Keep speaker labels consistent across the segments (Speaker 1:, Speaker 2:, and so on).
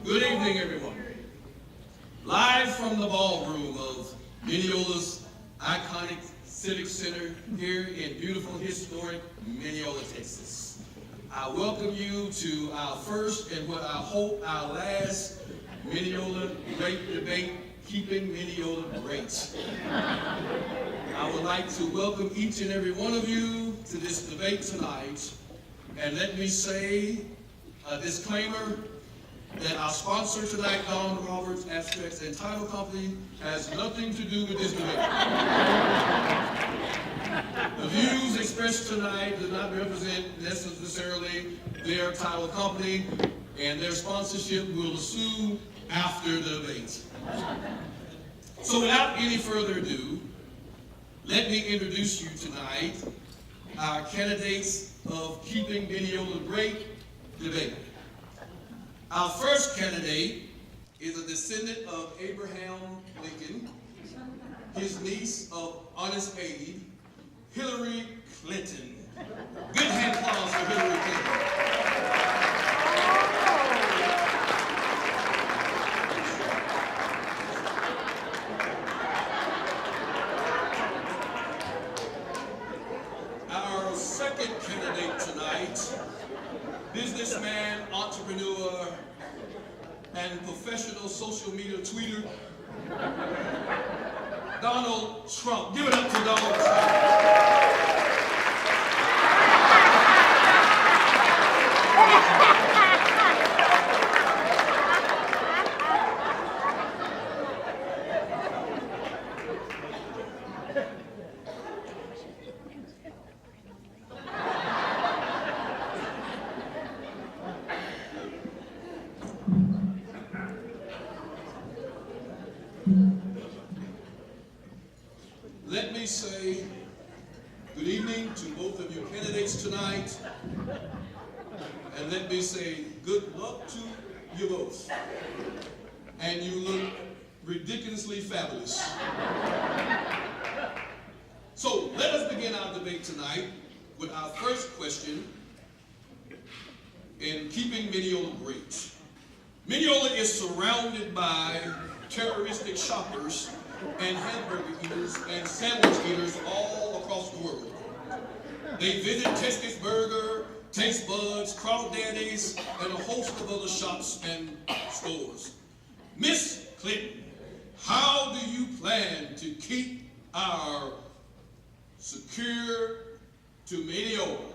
Speaker 1: Good evening, everyone. Live from the ballroom of Mineola's iconic Civic Center here in beautiful, historic Mineola, Texas. I welcome you to our first and what I hope our last Mineola Great Debate, Keeping Mineola Great. I would like to welcome each and every one of you to this debate tonight. And let me say a disclaimer that our sponsor tonight, Don Roberts Abstracts and Title Company, has nothing to do with this debate. The views expressed tonight do not represent necessarily their title company, and their sponsorship will assume after the debate. So without any further ado, let me introduce you tonight our candidates of Keeping Mineola Great debate. Our first candidate is a descendant of Abraham Lincoln, his niece of honest Abe, Hillary Clinton. Good hand applause for Hillary Clinton. Our second candidate tonight, businessman, entrepreneur, and professional social media tweeter, Donald Trump. Give it up to Donald Trump. Let me say good evening to both of you candidates tonight, and let me say good luck to you both. And you look ridiculously fabulous. So let us begin our debate tonight with our first question in Keeping Mineola Great. Mineola is surrounded by terroristic shoppers and hamburger eaters and sandwich eaters all across the world. They visit Texas Burger, Taste Buds, Crawdaddy's, and a host of other shops and stores. Miss Clinton, how do you plan to keep our secure to Mineola?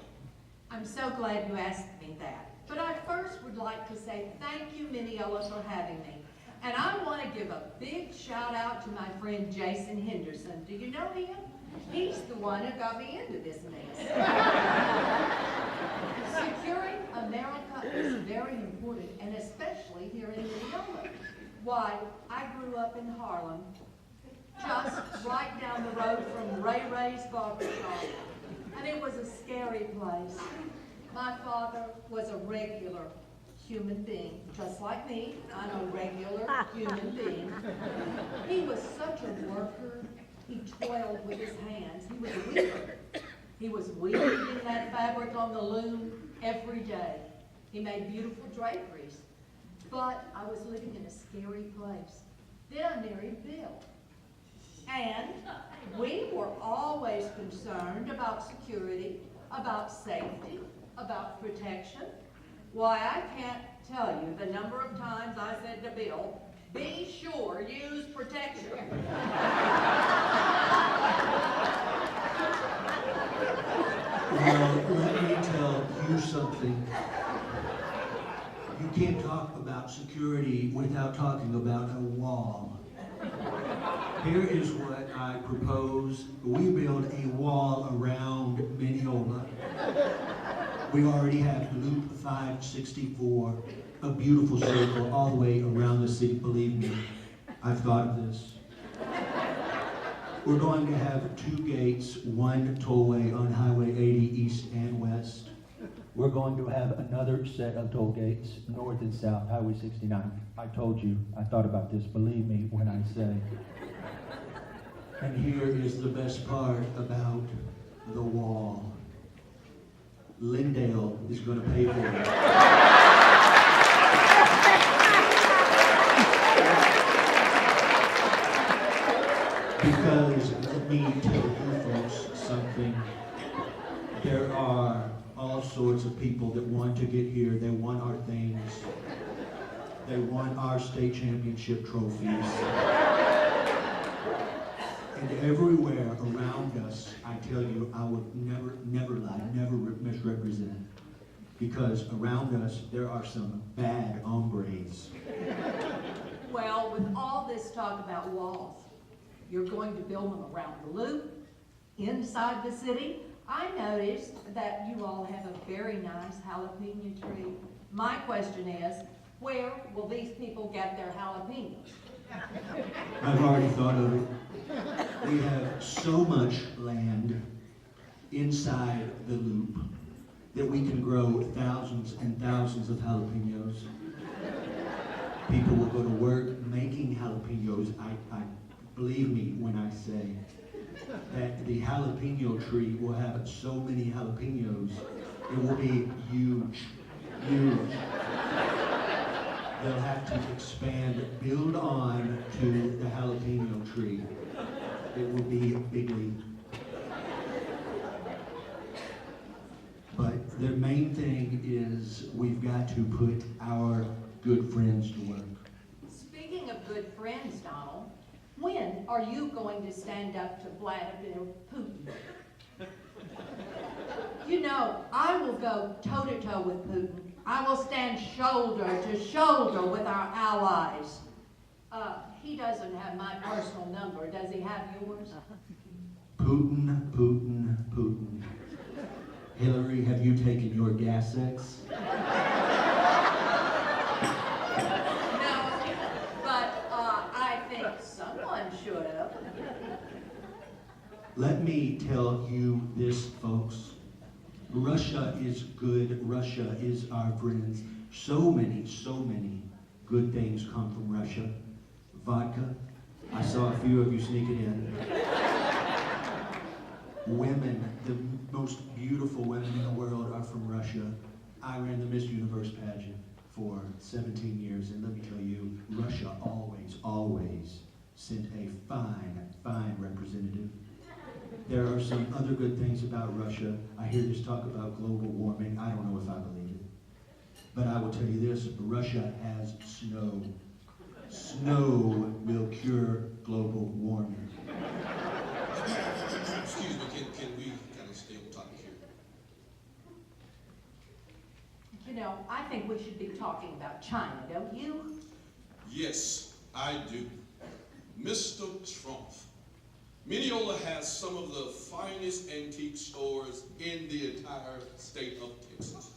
Speaker 2: I'm so glad you asked me that. But I first would like to say thank you, Mineola, for having me. And I want to give a big shout out to my friend Jason Henderson. Do you know him? He's the one who got me into this mess. Securing America is very important, and especially here in Mineola. Why, I grew up in Harlem, just right down the road from Ray Ray's barbershop. And it was a scary place. My father was a regular human being, just like me. I'm a regular human being. He was such a worker. He toiled with his hands. He was a weaver. He was weaving that fabric on the loom every day. He made beautiful draperies. But I was living in a scary place. Then I married Bill. And we were always concerned about security, about safety, about protection. Why, I can't tell you the number of times I said to Bill, be sure, use protection.
Speaker 3: Well, let me tell you something. You can't talk about security without talking about a wall. Here is what I propose. We build a wall around Mineola. We already have Loop 564, a beautiful circle all the way around the city. Believe me, I've thought of this. We're going to have 2 gates, 1 tollway on Highway 80 east and west. We're going to have another set of toll gates, north and south, Highway 69. I told you, I thought about this, believe me when I say. And here is the best part about the wall. Lindale is going to pay for it. sorts of people that want to get here. They want our things. They want our state championship trophies. And everywhere around us, I tell you, I would never lie, never misrepresent. Because around us, there are some bad hombres.
Speaker 2: Well, with all this talk about walls, you're going to build them around the loop, inside the city. I noticed that you all have a very nice jalapeno tree. My question is, where will these people get their jalapenos?
Speaker 3: I've already thought of it. We have so much land inside the loop that we can grow thousands and thousands of jalapenos. People will go to work making jalapenos. I believe me when I say that the jalapeno tree will have so many jalapenos, it will be huge, huge. They'll have to expand, build on to the jalapeno tree. It will be bigly. But the main thing is we've got to put our good friends to work.
Speaker 2: Speaking of good friends, Donald, when are you going to stand up to Vladimir Putin? You know, I will go toe-to-toe with Putin. I will stand shoulder to shoulder with our allies. He doesn't have my personal number. Does he have yours?
Speaker 3: Putin, Putin, Putin. Hillary, have you taken your gas X?
Speaker 2: No, but I think someone should have.
Speaker 3: Let me tell you this, folks. Russia is good. Russia is our friends. So many good things come from Russia. Vodka. I saw a few of you sneak it in. Women, the most beautiful women in the world are from Russia. I ran the Miss Universe pageant for 17 years, and let me tell you, Russia always sent a fine representative. There are some other good things about Russia. I hear this talk about global warming. I don't know if I believe it. But I will tell you this, Russia has snow. Snow will cure global warming.
Speaker 1: Excuse me, can we kind of stay on topic here?
Speaker 2: You know, I think we should be talking about China, don't you?
Speaker 1: Yes, I do. Mr. Trump, Mineola has some of the finest antique stores in the entire state of Texas.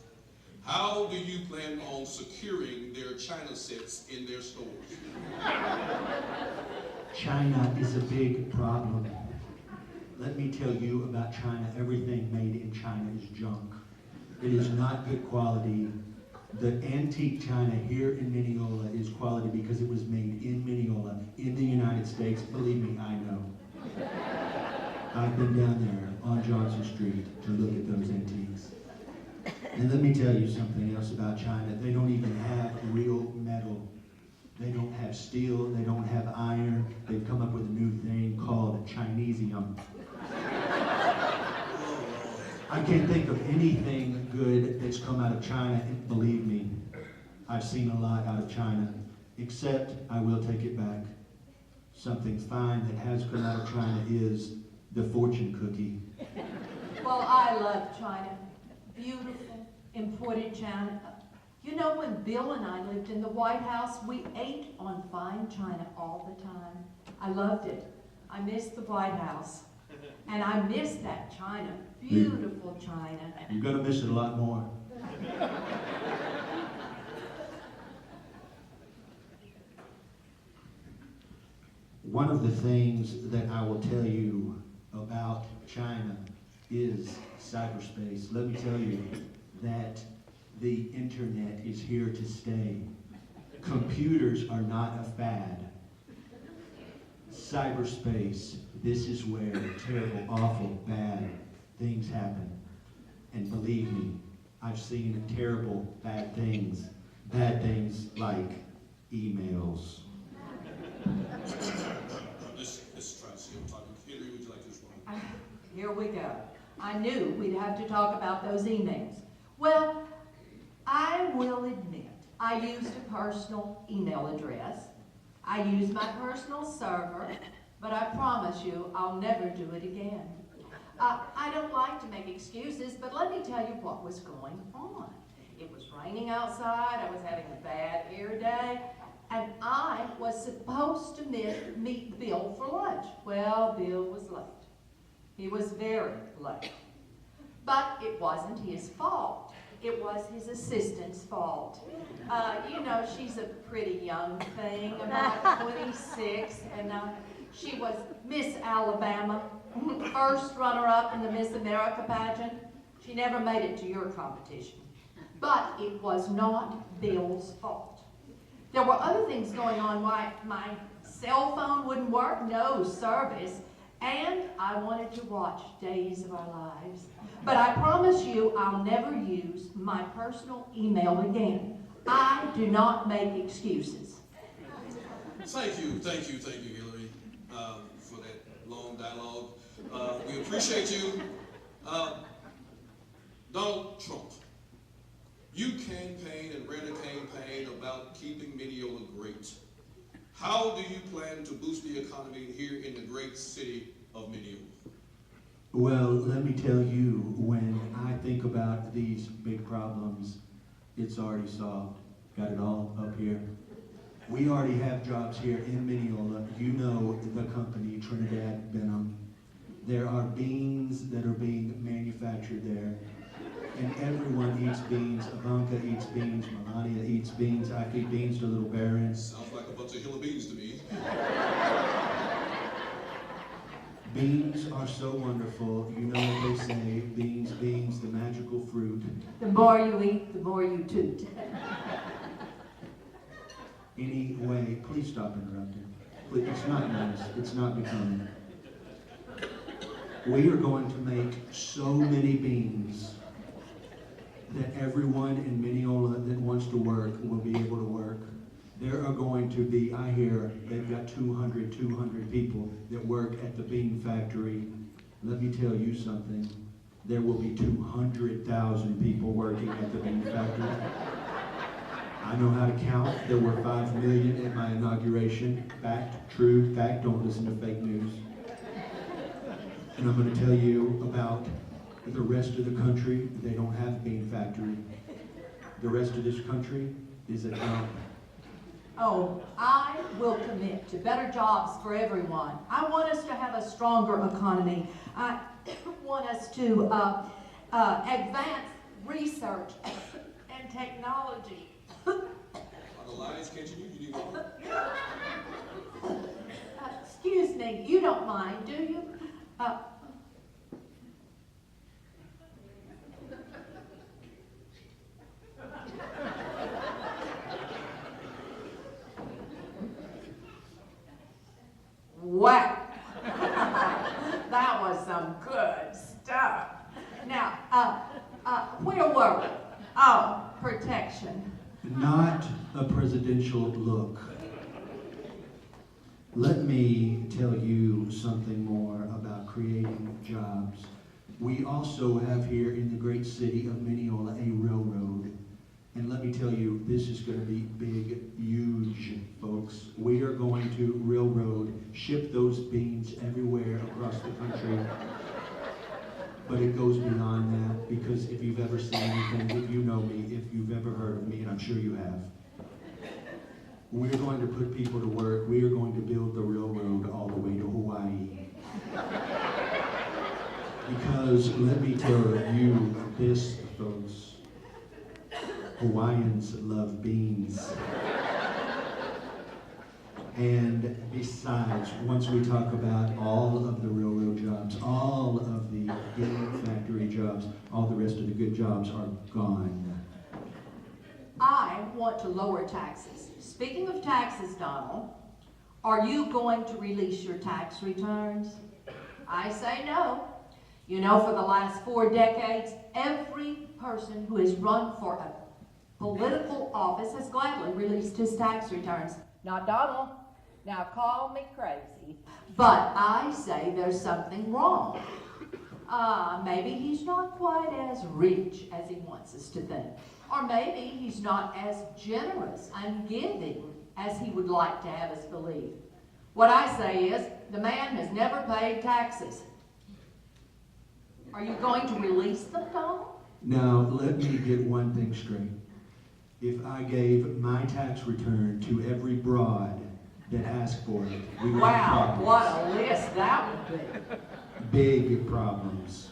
Speaker 1: How do you plan on securing their China sets in their stores?
Speaker 3: China is a big problem. Let me tell you about China. Everything made in China is junk. It is not good quality. The antique China here in Mineola is quality because it was made in Mineola, in the United States. Believe me, I know. I've been down there on Johnson Street to look at those antiques. And let me tell you something else about China. They don't even have real metal. They don't have steel. They don't have iron. They've come up with a new thing called Chinesium. I can't think of anything good that's come out of China. And believe me, I've seen a lot out of China. Except, I will take it back. Something fine that has come out of China is the fortune cookie.
Speaker 2: Well, I love China. Beautiful, imported China. You know, when Bill and I lived in the White House, we ate on fine China all the time. I loved it. I missed the White House. And I missed that China. Beautiful China.
Speaker 3: You're going to miss it a lot more. One of the things that I will tell you about China is cyberspace. Let me tell you that the internet is here to stay. Computers are not a fad. Cyberspace, this is where terrible, awful, bad things happen. And believe me, I've seen terrible, bad things. Bad things like emails.
Speaker 1: Let's try to see I'm talking. Henry, would you like to respond?
Speaker 2: Here we go. I knew we'd have to talk about those emails. Well, I will admit, I used a personal email address. I used my personal server, but I promise you I'll never do it again. I don't like to make excuses, but let me tell you what was going on. It was raining outside, I was having a bad air day, and I was supposed to meet Bill for lunch. Well, Bill was late. He was very late. But it wasn't his fault. It was his assistant's fault. You know, she's a pretty young thing, about 26, and she was Miss Alabama, first runner-up in the Miss America pageant. She never made it to your competition. But it was not Bill's fault. There were other things going on. Why my cell phone wouldn't work, no service, and I wanted to watch Days of Our Lives. But I promise you I'll never use my personal email again. I do not make excuses.
Speaker 1: Thank you, Hillary, for that long dialogue. We appreciate you. Donald Trump, you campaign and ran a campaign about keeping Mineola great. How do you plan to boost the economy here in the great city of Mineola?
Speaker 3: Well, let me tell you, when I think about these big problems, it's already solved. Got it all up here. We already have jobs here in Mineola. You know the company, Trinidad Benham. There are beans that are being manufactured there. And everyone eats beans. Banquet eats beans. Melania eats beans. I feed beans to little Barons.
Speaker 1: Sounds like a bunch of hill of beans to me.
Speaker 3: Beans are so wonderful. You know what they say, beans, the magical fruit.
Speaker 2: The more you eat, the more you toot.
Speaker 3: Anyway, please stop interrupting. Please, it's not nice. It's not becoming. We are going to make so many beans that everyone in Mineola that wants to work will be able to work. There are going to be, I hear, they've got 200 people that work at the bean factory. Let me tell you something. There will be 200,000 people working at the bean factory. I know how to count. There were 5 million at my inauguration. Fact, true, fact, don't listen to fake news. And I'm going to tell you about the rest of the country. They don't have a bean factory. The rest of this country is a dump.
Speaker 2: Oh, I will commit to better jobs for everyone. I want us to have a stronger economy. I want us to advance research and technology.
Speaker 1: Are the lines catching you? You need water?
Speaker 2: Excuse me, you don't mind, do you? Wow, that was some good stuff. Now, where were we? Oh, protection.
Speaker 3: Not a presidential look. Let me tell you something more about creating jobs. We also have here in the great city of Mineola a railroad. And let me tell you, this is going to be big, huge, folks. We are going to railroad, ship those beans everywhere across the country. But it goes beyond that, because if you've ever seen anything, if you know me, if you've ever heard of me, and I'm sure you have, we're going to put people to work. We are going to build the railroad all the way to Hawaii. Because let me tell you this, folks. Hawaiians love beans. And besides, once we talk about all of the railroad jobs, all of the bean factory jobs, all the rest of the good jobs are gone.
Speaker 2: I want to lower taxes. Speaking of taxes, Donald, are you going to release your tax returns? I say no. You know, for the last 4 decades, every person who has run for a political office has gladly released his tax returns. Not Donald. Now call me crazy, but I say there's something wrong. Maybe he's not quite as rich as he wants us to think. Or maybe he's not as generous and giving as he would like to have us believe. What I say is, the man has never paid taxes. Are you going to release them, Donald?
Speaker 3: Now, let me get one thing straight. If I gave my tax return to every broad that asked for it, we would have
Speaker 2: Wow,
Speaker 3: problems.
Speaker 2: what a list that would be.
Speaker 3: Big problems.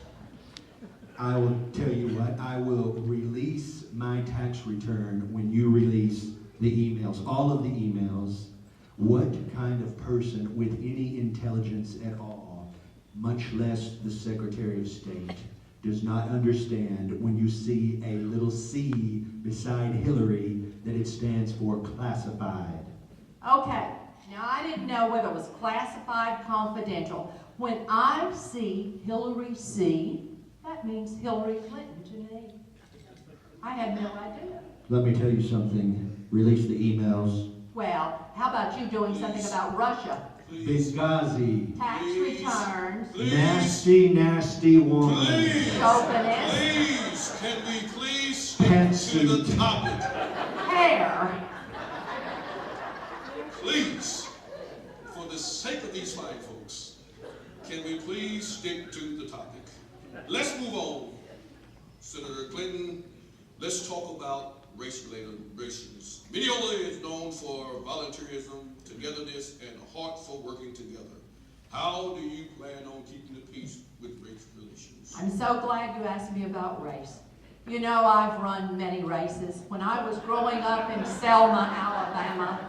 Speaker 3: I will tell you what, I will release my tax return when you release the emails, all of the emails. What kind of person with any intelligence at all, much less the Secretary of State, does not understand when you see a little C beside Hillary that it stands for classified?
Speaker 2: Okay, now I didn't know whether it was classified, confidential. When I see Hillary C, that means Hillary Clinton to me. I had no idea.
Speaker 3: Let me tell you something. Release the emails.
Speaker 2: Well, how about you doing something about Russia?
Speaker 3: Benghazi.
Speaker 2: Tax returns,
Speaker 3: Nasty, nasty woman.
Speaker 1: Please,
Speaker 2: chauvinist,
Speaker 1: please, can we please stick to
Speaker 3: Pantsuit.
Speaker 1: the topic?
Speaker 2: hair.
Speaker 1: Please, for the sake of these fine folks, can we please stick to the topic? Let's move on. Senator Clinton, let's talk about race-related relations. Mineola is known for volunteerism, togetherness, and a heart for working together. How do you plan on keeping the peace with race relations?
Speaker 2: I'm so glad you asked me about race. You know, I've run many races. When I was growing up in Selma, Alabama,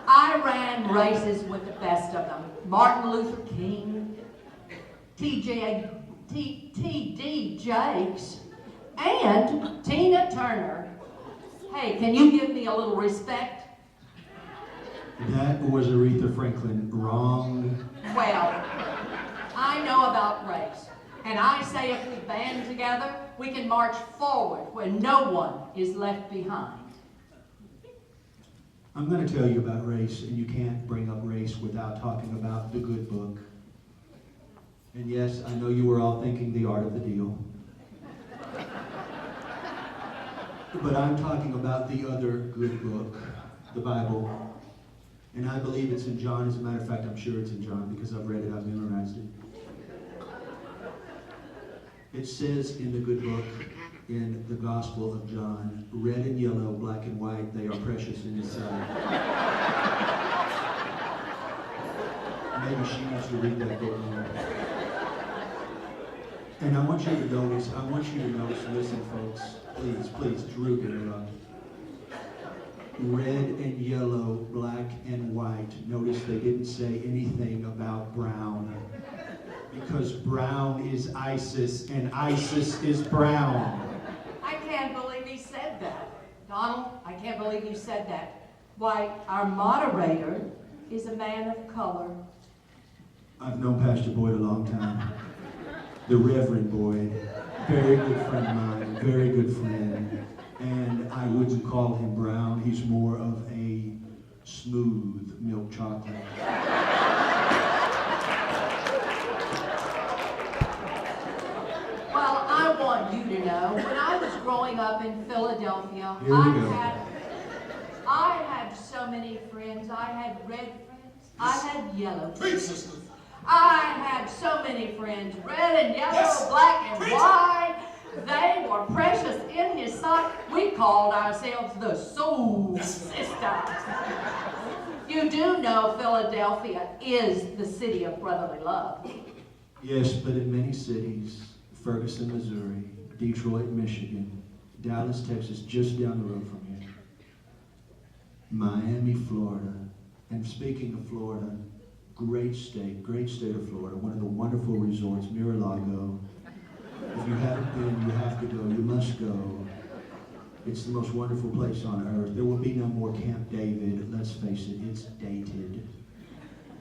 Speaker 2: I ran races with the best of them. Martin Luther King, T.D. Jakes, and Tina Turner. Hey, can you give me a little respect?
Speaker 3: That was Aretha Franklin. Wrong.
Speaker 2: Well, I know about race, and I say if we band together, we can march forward where no one is left behind.
Speaker 3: I'm going to tell you about race, and you can't bring up race without talking about the good book. And yes, I know you were all thinking The Art of the Deal. But I'm talking about the other good book, the Bible. And I believe it's in John. As a matter of fact, I'm sure it's in John because I've read it, I've memorized it. It says in the good book, in the Gospel of John, red and yellow, black and white, they are precious in His sight. Maybe she needs to read that book more. And I want you to notice, listen folks, please, Drew, get it up. Red and yellow, black and white. Notice they didn't say anything about brown. Because brown is ISIS, and ISIS is brown.
Speaker 2: I can't believe he said that. Donald, I can't believe you said that. Why, our moderator is a man of color.
Speaker 3: I've known Pastor Boyd a long time. The Reverend Boyd, very good friend of mine, very good friend. And I wouldn't call him brown. He's more of a smooth milk chocolate.
Speaker 2: Well, I want you to know, when I was growing up in Philadelphia,
Speaker 3: Here we go.
Speaker 2: I had so many friends. I had red friends. I had yellow
Speaker 1: Preach,
Speaker 2: friends.
Speaker 1: sister.
Speaker 2: I had so many friends, red and yellow,
Speaker 1: Yes.
Speaker 2: black and
Speaker 1: Preach.
Speaker 2: white. They were precious in His sight. We called ourselves the Soul Sisters. You do know Philadelphia is the city of brotherly love.
Speaker 3: Yes, but in many cities, Ferguson, Missouri, Detroit, Michigan, Dallas, Texas, just down the road from here, Miami, Florida, and speaking of Florida, great state of Florida, one of the wonderful resorts, Mar-a-Lago. If you haven't been, you have to go, you must go. It's the most wonderful place on earth. There will be no more Camp David, let's face it, it's dated.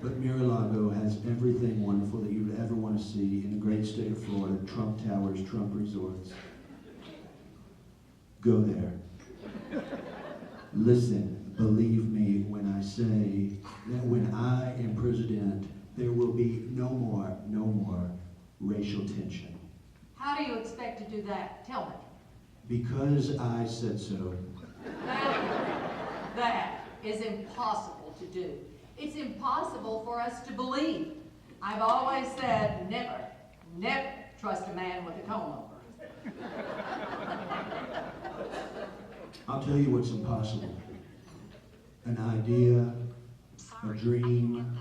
Speaker 3: But Mar-a-Lago has everything wonderful that you would ever want to see in the great state of Florida, Trump Towers, Trump Resorts. Go there. Listen, believe me when I say that when I am president, there will be no more racial tension.
Speaker 2: expect to do that? Tell me.
Speaker 3: Because I said so.
Speaker 2: That is impossible to do. It's impossible for us to believe. I've always said never, never trust a man with a comb over.
Speaker 3: I'll tell you what's impossible. An idea, a dream,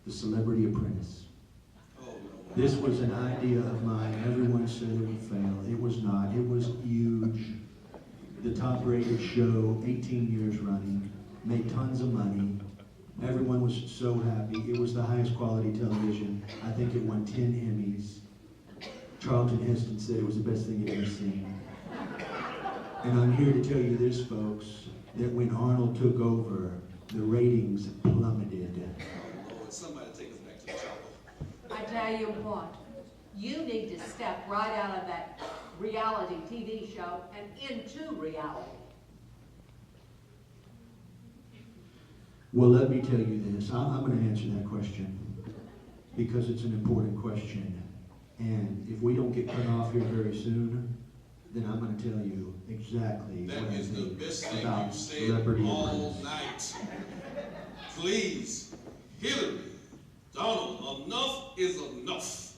Speaker 3: the Celebrity Apprentice. This was an idea of mine. Everyone said it would fail. It was not. It was huge. The top rated show, 18 years running, made tons of money. Everyone was so happy. It was the highest quality television. I think it won 10 Emmys. Charlton Heston said it was the best thing he'd ever seen. And I'm here to tell you this, folks, that when Arnold took over, the ratings plummeted.
Speaker 1: Lord, somebody take us back to the chopper.
Speaker 2: I tell you what, you need to step right out of that reality TV show and into reality.
Speaker 3: Well, let me tell you this. I'm going to answer that question because it's an important question. And if we don't get cut off here very soon, then I'm going to tell you exactly
Speaker 1: That
Speaker 3: what I
Speaker 1: is the
Speaker 3: think
Speaker 1: best thing
Speaker 3: about
Speaker 1: you've said
Speaker 3: Celebrity
Speaker 1: all
Speaker 3: Apprentice.
Speaker 1: night. Please, Hillary, Donald, enough is enough.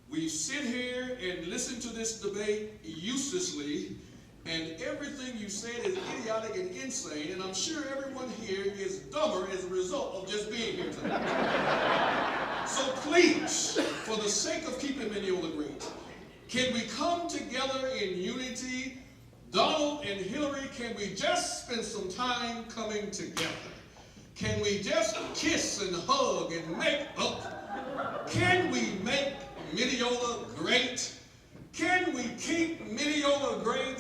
Speaker 1: We sit here and listen to this debate uselessly, and everything you said is idiotic and insane, and I'm sure everyone here is dumber as a result of just being here tonight. So please, for the sake of keeping Mineola great, can we come together in unity? Donald and Hillary, can we just spend some time coming together? Can we just kiss and hug and make up? Can we make Mineola great? Can we keep Mineola great?